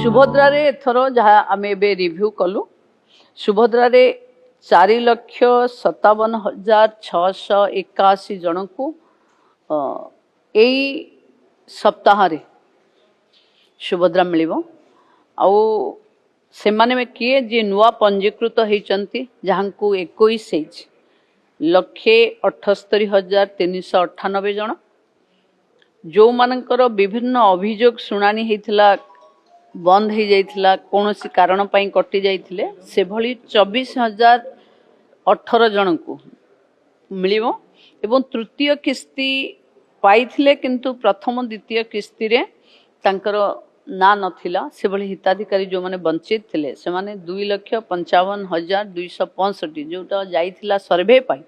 सुभद्रा रे एथर जहाँ आम ए रिव्यू कलु सुभद्रा रे 4,57,681 जन को यही सप्ताह रे सुभद्रा मिल से माने में किए जे नुआ पंजीकृत होती जहाँ को 21,78,398 जन जो मानकर विभिन्न अभियोग शुणानी होता बंद हो जाइथिला कौन सी कारण पाई कटि जाइथिले से भली 24,018 जन को मिलिबो एवं तृतीय किस्ती पाइथिले किंतु प्रथम द्वितीय किस्ती रे तांकर ना नथिला से भली हिताधिकारी जो माने वंचित थिले से माने 2,55,265 जोटा जाइथिला सर्वे पाई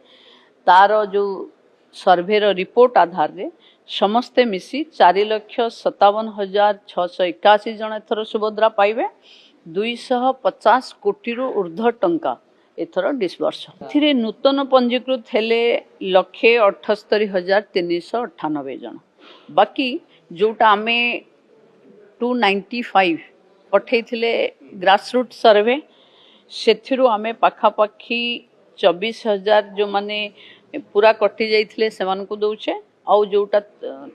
तार जो सर्वे रो रिपोर्ट आधार रे समस्ते मिसी 4,57,681 जन एथर सुभद्रा पाइबे 250 कोटी रु ऊर्ध्व टंका एथर डिस्बर्स एथिरे नूतन पंजीकृत हेले 1,78,398 जन बाकी जोटा आमे 295 पठेइथिले ग्रासरूट सर्वे सेथिरु आमे पाखापाखी 24,000 जो माने पूरा कटि जाइथिले सेमान को दउछे आउ जोटा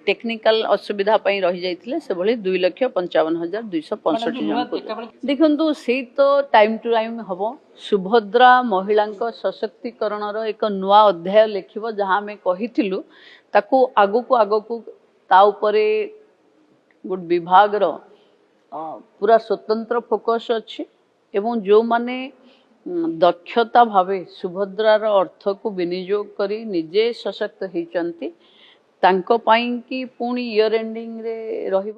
टेक्निकल असुविधा पाई रही जाइथिले से भली 2,55,265 जन देखंतु से तो टाइम टू टाइम हबो सुभद्रा महिलांक सशक्तिकरण रो एक नुआ अध्याय लिखिबो जहां में कहिथिलु ताकू आगु को ता उपरे गुड विभाग रो पूरा स्वतंत्र फोकस अछि एवं जो माने दक्षता भावे सुभद्रार अर्थ को विनियोग करी निजे सशक्त होइचंती तांको पाई कि पुणी इयर एंडिंग रे रहिबो।